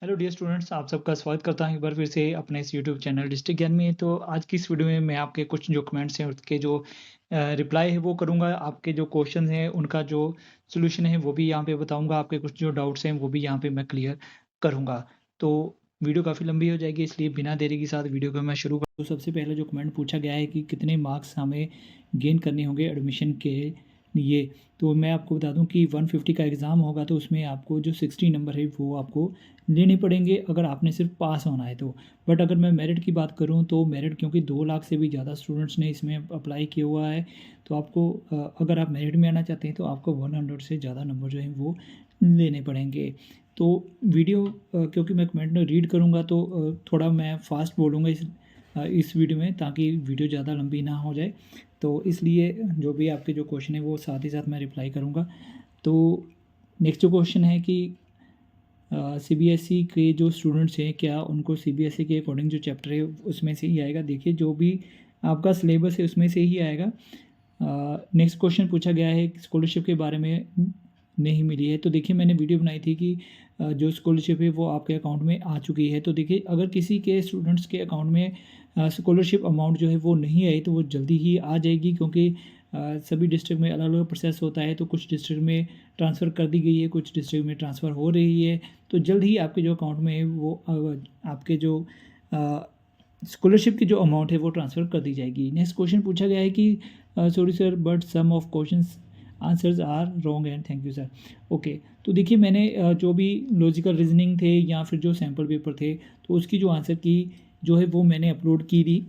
Hello dear students, आप सबका स्वागत करता हूँ एक बार फिर से अपने इस यूट्यूब चैनल डिस्ट्रिक्ट ज्ञान में। तो आज की इस वीडियो में मैं आपके कुछ जो कमेंट्स हैं उसके जो रिप्लाई है वो करूँगा। आपके जो क्वेश्चन हैं उनका जो सॉल्यूशन है वो भी यहाँ पे बताऊँगा। आपके कुछ जो डाउट्स हैं वो भी यहाँ पे मैं क्लियर करूँगा। तो वीडियो काफ़ी लंबी हो जाएगी, इसलिए बिना देरी के साथ वीडियो को मैं शुरू कर। तो सबसे पहले जो कमेंट पूछा गया है कि कितने मार्क्स हमें गेन करने होंगे एडमिशन के लिए। तो मैं आपको बता दूं कि 150 का एग्ज़ाम होगा, तो उसमें आपको जो 60 नंबर है वो आपको लेने पड़ेंगे अगर आपने सिर्फ पास होना है तो। बट अगर मैं मेरिट की बात करूं तो मेरिट, क्योंकि 2 लाख से भी ज़्यादा स्टूडेंट्स ने इसमें अप्लाई किया हुआ है, तो आपको अगर आप मेरिट में आना चाहते हैं तो आपको 100 से ज़्यादा नंबर जो हैं वो लेने पड़ेंगे। तो वीडियो क्योंकि मैं कमेंट में रीड करूँगा तो थोड़ा मैं फास्ट बोलूँगा इस वीडियो में, ताकि वीडियो ज़्यादा लंबी ना हो जाए। तो इसलिए जो भी आपके जो क्वेश्चन है वो साथ ही साथ मैं रिप्लाई करूँगा। तो नेक्स्ट जो क्वेश्चन है कि सीबीएसई के जो स्टूडेंट्स हैं, क्या उनको सीबीएसई के अकॉर्डिंग जो चैप्टर है उसमें से ही आएगा? देखिए, जो भी आपका सिलेबस है उसमें से ही आएगा। नेक्स्ट क्वेश्चन पूछा गया है कि स्कॉलरशिप के बारे में नहीं मिली है। तो देखिए, मैंने वीडियो बनाई थी कि जो स्कॉलरशिप है वो आपके अकाउंट में आ चुकी है। तो देखिए, अगर किसी के स्टूडेंट्स के अकाउंट में स्कॉलरशिप अमाउंट जो है वो नहीं आई तो वो जल्दी ही आ जाएगी, क्योंकि सभी डिस्ट्रिक्ट में अलग अलग प्रोसेस होता है। तो कुछ डिस्ट्रिक्ट में ट्रांसफ़र कर दी गई है, कुछ डिस्ट्रिक्ट में ट्रांसफ़र हो रही है। तो जल्द ही आपके जो अकाउंट में है वो आपके जो स्कॉलरशिप की जो अमाउंट है वो ट्रांसफ़र कर दी जाएगी। नेक्स्ट क्वेश्चन पूछा गया है कि sorry sir, but some of questions answers are wrong and thank you sir. Okay, तो देखिए, मैंने जो भी लॉजिकल रीजनिंग थे या फिर जो सैम्पल पेपर थे, तो उसकी जो आंसर की जो है वो मैंने अपलोड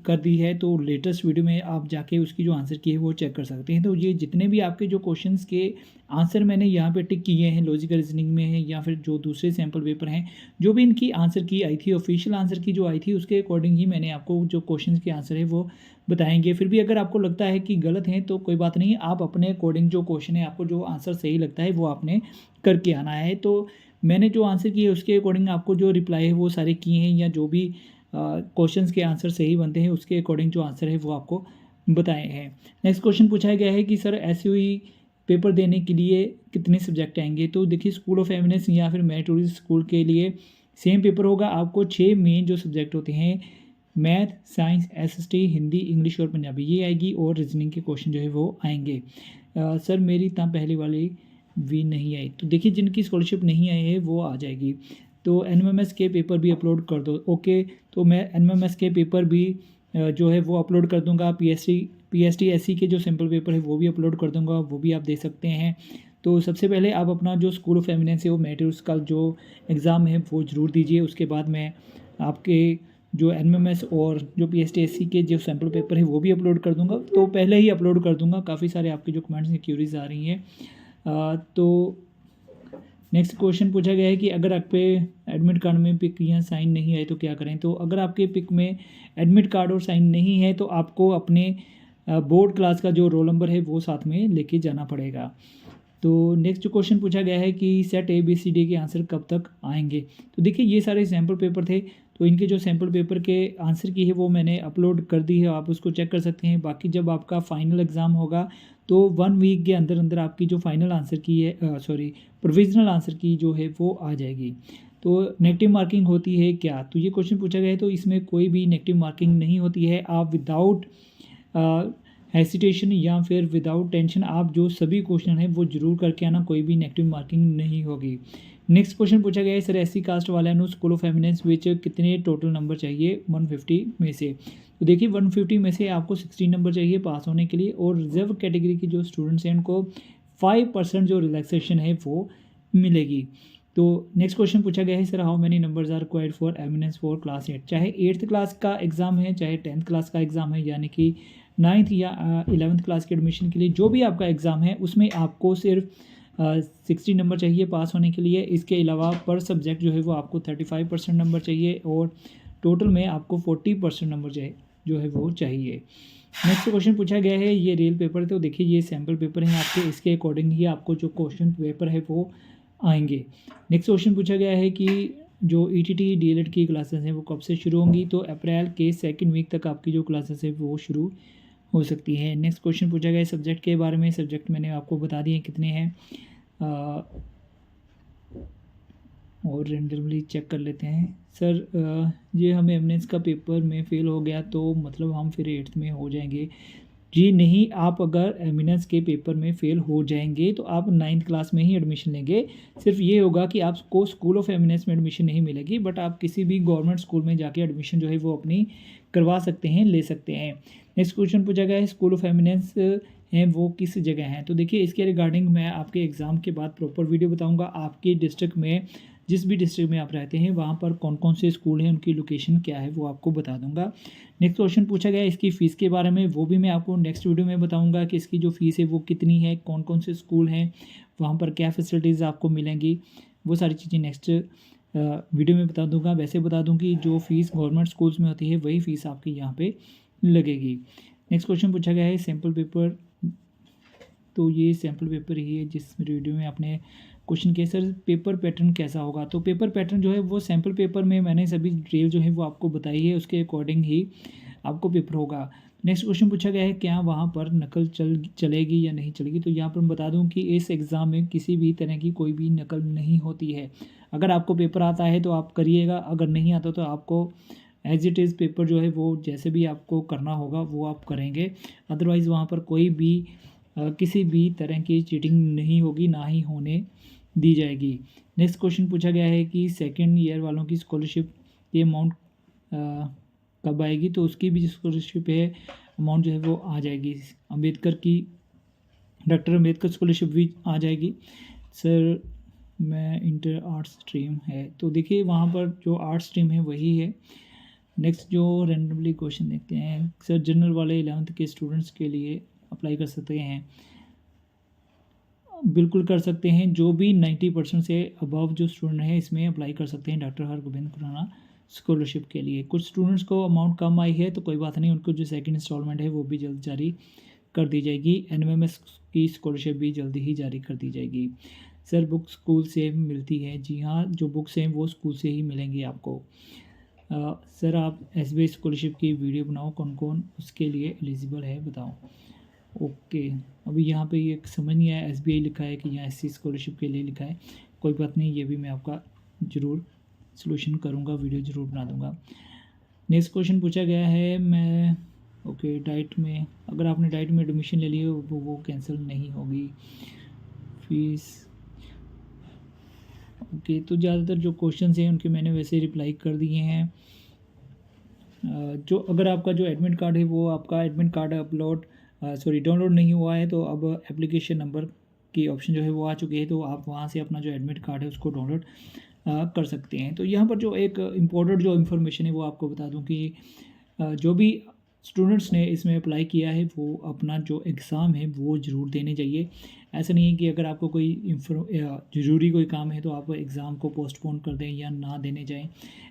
कर दी है। तो लेटेस्ट वीडियो में आप जाके उसकी जो आंसर की है वो चेक कर सकते हैं। तो ये जितने भी आपके जो क्वेश्चंस के आंसर मैंने यहाँ पे टिक किए हैं, लॉजिकल रीजनिंग में है या फिर जो दूसरे सैम्पल पेपर हैं, जो भी इनकी आंसर की आई थी, ऑफिशियल आंसर की जो आई थी, उसके अकॉर्डिंग ही मैंने आपको जो क्वेश्चन के आंसर है वो बताएंगे। फिर भी अगर आपको लगता है कि गलत हैं तो कोई बात नहीं, आप अपने अकॉर्डिंग जो क्वेश्चन है, आपको जो आंसर सही लगता है वो आपने करके आना है। तो मैंने जो आंसर किए उसके अकॉर्डिंग आपको जो रिप्लाई है वो सारे किए हैं, या जो भी क्वेश्चंस के आंसर सही बनते हैं उसके अकॉर्डिंग जो आंसर है वो आपको बताए हैं। नेक्स्ट क्वेश्चन पूछा गया है कि सर एसयूई पेपर देने के लिए कितने सब्जेक्ट आएंगे? तो देखिए, स्कूल ऑफ एमिनेंस या फिर मेरिटोरियस स्कूल के लिए सेम पेपर होगा। आपको 6 मेन जो सब्जेक्ट होते हैं, math, science, SST, Hindi, English और पंजाबी, ये आएगी, और रीजनिंग के क्वेश्चन जो है वो आएंगे। सर मेरी ता पहले वाली भी नहीं आई। तो देखिए, जिनकी स्कॉलरशिप नहीं आई है वो आ जाएगी। तो एनएमएमएस के पेपर भी अपलोड कर दो। ओके, तो मैं एनएमएमएस के पेपर भी जो है वो अपलोड कर दूंगा। पीएसटी एससी के जो सैम्पल पेपर है वो भी अपलोड कर दूंगा, वो भी आप दे सकते हैं। तो सबसे पहले आप अपना जो स्कूल ऑफ एमिनेंस है वो मेरिट्स का जो एग्ज़ाम है वो ज़रूर दीजिए। उसके बाद मैं आपके जो एनएमएमएस और जो पीएसटी एससी के जो सैम्पल पेपर है वो भी अपलोड कर दूंगा। तो पहले ही अपलोड कर दूंगा। काफ़ी सारे आपके जो कमेंट्स हैं, क्यूरीज आ रही हैं। तो नेक्स्ट क्वेश्चन पूछा गया है कि अगर आप पे एडमिट कार्ड में पिक या साइन नहीं आए तो क्या करें? तो अगर आपके पिक में एडमिट कार्ड और साइन नहीं है तो आपको अपने बोर्ड क्लास का जो रोल नंबर है वो साथ में लेके जाना पड़ेगा। तो नेक्स्ट जो क्वेश्चन पूछा गया है कि सेट ABCD के आंसर कब तक आएंगे? तो देखिए, ये सारे सैम्पल पेपर थे, तो इनके जो सैम्पल पेपर के आंसर की है वो मैंने अपलोड कर दी है, आप उसको चेक कर सकते हैं। बाकी जब आपका फाइनल एग्ज़ाम होगा तो 1 वीक के अंदर अंदर आपकी जो फाइनल आंसर की है, सॉरी, प्रोविजनल आंसर की जो है वो आ जाएगी। तो नेगेटिव मार्किंग होती है क्या? तो ये क्वेश्चन पूछा गया है, तो इसमें कोई भी नेगेटिव मार्किंग नहीं होती है। आप विदाउट हेसिटेशन या फिर विदाउट टेंशन आप जो सभी क्वेश्चन हैं वो जरूर करके आना, कोई भी नेगेटिव मार्किंग नहीं होगी। नेक्स्ट क्वेश्चन पूछा गया है, सर एससी कास्ट वालों स्कूल ऑफ एमिनेंस विच कितने टोटल नंबर चाहिए 150 में से? तो देखिए, 150 में से आपको 16 नंबर चाहिए पास होने के लिए, और रिजर्व कैटेगरी के जो स्टूडेंट्स हैं उनको 5% जो रिलैक्सेशन है वो मिलेगी। तो नेक्स्ट क्वेश्चन पूछा गया है, sir how many numbers are required for eminence for class 8? चाहे 8th क्लास का एग्ज़ाम है, चाहे 10th क्लास का एग्ज़ाम है, यानी कि 9th या 11th क्लास के एडमिशन के लिए जो भी आपका एग्ज़ाम है उसमें आपको सिर्फ 60 नंबर चाहिए पास होने के लिए। इसके अलावा पर सब्जेक्ट जो है वो आपको 35% नंबर चाहिए, और टोटल में आपको 40% नंबर जो है वो चाहिए। नेक्स्ट क्वेश्चन पूछा गया है, ये रियल पेपर है, तो देखिए ये सैम्पल पेपर हैं आपके, इसके अकॉर्डिंग ही आपको जो क्वेश्चन पेपर है वो आएंगे। नेक्स्ट क्वेश्चन पूछा गया है कि जो ईटीटी डीएलएड की क्लासेस हैं वो कब से शुरू होंगी? तो अप्रैल के 2nd वीक तक आपकी जो क्लासेस है वो शुरू हो सकती है। नेक्स्ट क्वेश्चन पूछा गया है सब्जेक्ट के बारे में। सब्जेक्ट मैंने आपको बता दिए कितने हैं। और रेंडमली चेक कर लेते हैं। सर ये हमें एमनेस का पेपर में फ़ेल हो गया तो मतलब हम फिर 8th में हो जाएंगे? जी नहीं, आप अगर एमिनेंस के पेपर में फ़ेल हो जाएंगे तो आप 9th क्लास में ही एडमिशन लेंगे। सिर्फ ये होगा कि आपको स्कूल ऑफ एमिनेंस में एडमिशन नहीं मिलेगी, बट आप किसी भी गवर्नमेंट स्कूल में जाके एडमिशन जो है वो अपनी करवा सकते हैं, ले सकते हैं। नेक्स्ट क्वेश्चन पूछा गया है, स्कूल ऑफ एमिनेंस हैं वो किस जगह हैं? तो देखिए इसके रिगार्डिंग मैं आपके एग्ज़ाम के बाद प्रॉपर वीडियो बताऊँगा। आपके डिस्ट्रिक्ट में, जिस भी डिस्ट्रिक्ट में आप रहते हैं, वहाँ पर कौन कौन से स्कूल हैं, उनकी लोकेशन क्या है, वो आपको बता दूंगा। नेक्स्ट क्वेश्चन पूछा गया है इसकी फ़ीस के बारे में, वो भी मैं आपको नेक्स्ट वीडियो में बताऊंगा कि इसकी जो फ़ीस है वो कितनी है, कौन कौन से स्कूल हैं, वहाँ पर क्या फैसिलिटीज़ आपको मिलेंगी, वो सारी चीज़ें नेक्स्ट वीडियो में बता दूंगा। वैसे बता दूँ कि जो फ़ीस गवर्नमेंट स्कूल्स में होती है वही फ़ीस आपकी यहाँ पे लगेगी। नेक्स्ट क्वेश्चन पूछा गया है सैम्पल पेपर, तो ये सैम्पल पेपर ही है जिस वीडियो में आपने क्वेश्चन किया। सर पेपर पैटर्न कैसा होगा? तो पेपर पैटर्न जो है वो सैम्पल पेपर में मैंने सभी डिटेल जो है वो आपको बताई है, उसके अकॉर्डिंग ही आपको पेपर होगा। नेक्स्ट क्वेश्चन पूछा गया है क्या वहाँ पर नकल चलेगी या नहीं चलेगी? तो यहाँ पर मैं बता दूँ कि इस एग्ज़ाम में किसी भी तरह की कोई भी नकल नहीं होती है। अगर आपको पेपर आता है तो आप करिएगा, अगर नहीं आता तो आपको एज इट इज़ पेपर जो है वो जैसे भी आपको करना होगा वो आप करेंगे। अदरवाइज़ वहाँ पर कोई भी किसी भी तरह की चीटिंग नहीं होगी, ना ही होने दी जाएगी। नेक्स्ट क्वेश्चन पूछा गया है कि सेकेंड ईयर वालों की स्कॉलरशिप ये अमाउंट कब आएगी? तो उसकी भी जो स्कॉलरशिप है अमाउंट जो है वो आ जाएगी। अम्बेडकर की, डॉक्टर अम्बेडकर स्कॉलरशिप भी आ जाएगी। सर मैं इंटर आर्ट्स स्ट्रीम है, तो देखिए वहाँ पर जो आर्ट्स स्ट्रीम है वही है। नेक्स्ट जो रैंडमली क्वेश्चन देखते हैं, सर जनरल वाले 11th के स्टूडेंट्स के लिए अप्लाई कर सकते हैं? बिल्कुल कर सकते हैं, जो भी 90% से अबव जो स्टूडेंट है इसमें अप्लाई कर सकते हैं डॉक्टर हरगोविंद खुराना स्कॉलरशिप के लिए। कुछ स्टूडेंट्स को अमाउंट कम आई है तो कोई बात नहीं, उनको जो सेकंड इंस्टॉलमेंट है वो भी जल्द जारी कर दी जाएगी। एनएमएमएस की स्कॉलरशिप भी जल्दी ही जारी कर दी जाएगी। सर बुक स्कूल से मिलती है? जी हाँ, जो बुक्स हैं वो स्कूल से ही मिलेंगी आपको। सर आप एसबीआई स्कॉलरशिप की वीडियो बनाओ, कौन कौन उसके लिए एलिजिबल है बताओ। ओके, अभी यहाँ पे ये समझ नहीं आया, एसबीआई लिखा है कि यहाँ एससी स्कॉलरशिप के लिए लिखा है। कोई बात नहीं, ये भी मैं आपका ज़रूर सॉल्यूशन करूँगा, वीडियो ज़रूर बना दूँगा। नेक्स्ट क्वेश्चन पूछा गया है, मैं ओके डाइट में, अगर आपने डाइट में एडमिशन ले लिया वो कैंसिल नहीं होगी फीस। ओके, तो ज़्यादातर जो क्वेश्चन हैं उनके मैंने वैसे रिप्लाई कर दिए हैं। जो अगर आपका जो एडमिट कार्ड है वो आपका एडमिट कार्ड अपलोड डाउनलोड नहीं हुआ है तो अब एप्लीकेशन नंबर की ऑप्शन जो है वो आ चुकी है, तो आप वहाँ से अपना जो एडमिट कार्ड है उसको डाउनलोड कर सकते हैं। तो यहाँ पर जो एक इम्पोर्टेंट जो इन्फॉर्मेशन है वो आपको बता दूँ कि जो भी स्टूडेंट्स ने इसमें अप्लाई किया है वो अपना जो एग्ज़ाम है वो ज़रूर देने चाहिए। ऐसा नहीं है कि अगर आपको कोई ज़रूरी कोई काम है तो आप एग्ज़ाम को पोस्टपोन कर दें या ना देने जाएं,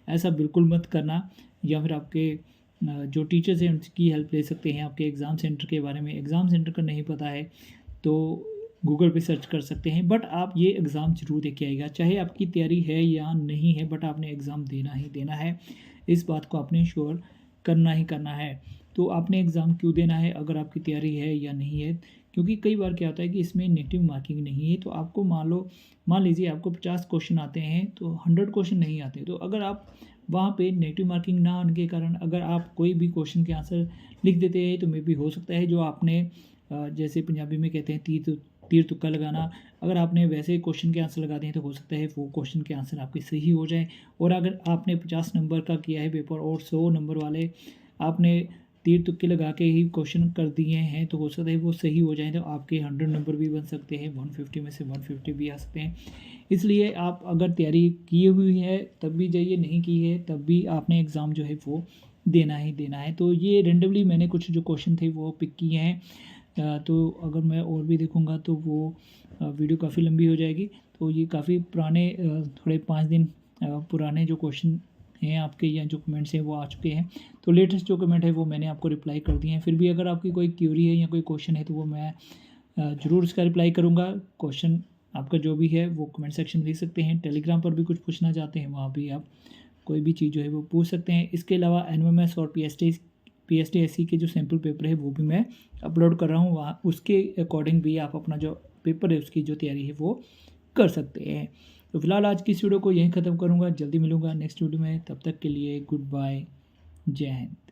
ऐसा बिल्कुल मत करना। या फिर आपके जो टीचर्स हैं उनकी हेल्प ले सकते हैं आपके एग्ज़ाम सेंटर के बारे में। एग्ज़ाम सेंटर का नहीं पता है तो गूगल पे सर्च कर सकते हैं, बट आप ये एग्ज़ाम ज़रूर दे के आइएगा, चाहे आपकी तैयारी है या नहीं है, बट आपने एग्ज़ाम देना ही देना है। इस बात को आपने श्योर करना ही करना है। तो आपने एग्ज़ाम क्यों देना है, अगर आपकी तैयारी है या नहीं है? क्योंकि कई बार क्या होता है कि इसमें नेगेटिव मार्किंग नहीं है, तो आपको मान लीजिए आपको 50 क्वेश्चन आते हैं तो 100 क्वेश्चन नहीं आते, तो अगर आप वहाँ पे नेगेटिव मार्किंग ना होने के कारण अगर आप कोई भी क्वेश्चन के आंसर लिख देते हैं तो मे बी हो सकता है जो आपने जैसे पंजाबी में कहते हैं तीर तुक्का लगाना, अगर आपने वैसे क्वेश्चन के आंसर लगा दिए तो हो सकता है वो क्वेश्चन के आंसर आपके सही हो जाए। और अगर आपने 50 नंबर का किया है पेपर और 100 नंबर वाले आपने तीर तुक्के लगा के ही क्वेश्चन कर दिए हैं तो हो सकता है वो सही हो जाए, तो आपके 100 नंबर भी बन सकते हैं, 150 में से 150 भी आ सकते हैं। इसलिए आप अगर तैयारी की हुई है तब भी जाइए, नहीं की है तब भी आपने एग्ज़ाम जो है वो देना ही देना है। तो ये रेंडमली मैंने कुछ जो क्वेश्चन थे वो पिक किए हैं, तो अगर मैं और भी देखूँगा तो वो वीडियो काफ़ी लंबी हो जाएगी। तो ये काफ़ी पुराने थोड़े 5 दिन पुराने जो क्वेश्चन हैं आपके या जो कमेंट्स हैं वो आ चुके हैं, तो लेटेस्ट जो कमेंट है वो मैंने आपको रिप्लाई कर दिए हैं। फिर भी अगर आपकी कोई क्यूरी है या कोई क्वेश्चन है तो वो मैं ज़रूर उसका रिप्लाई करूँगा। क्वेश्चन आपका जो भी है वो कमेंट सेक्शन में लिख सकते हैं। टेलीग्राम पर भी कुछ पूछना चाहते हैं वहाँ भी आप कोई भी चीज़ जो है वो पूछ सकते हैं। इसके अलावा एनएमएमएस और पीएसटीएससी के जो सैम्पल पेपर है वो भी मैं अपलोड कर रहा हूँ, वहाँ उसके अकॉर्डिंग भी आप अपना जो पेपर है उसकी जो तैयारी है वो कर सकते हैं। तो फिलहाल आज की इस वीडियो को यहीं ख़त्म करूँगा, जल्दी मिलूँगा नेक्स्ट वीडियो में, तब तक के लिए गुड बाय, जय हिंद।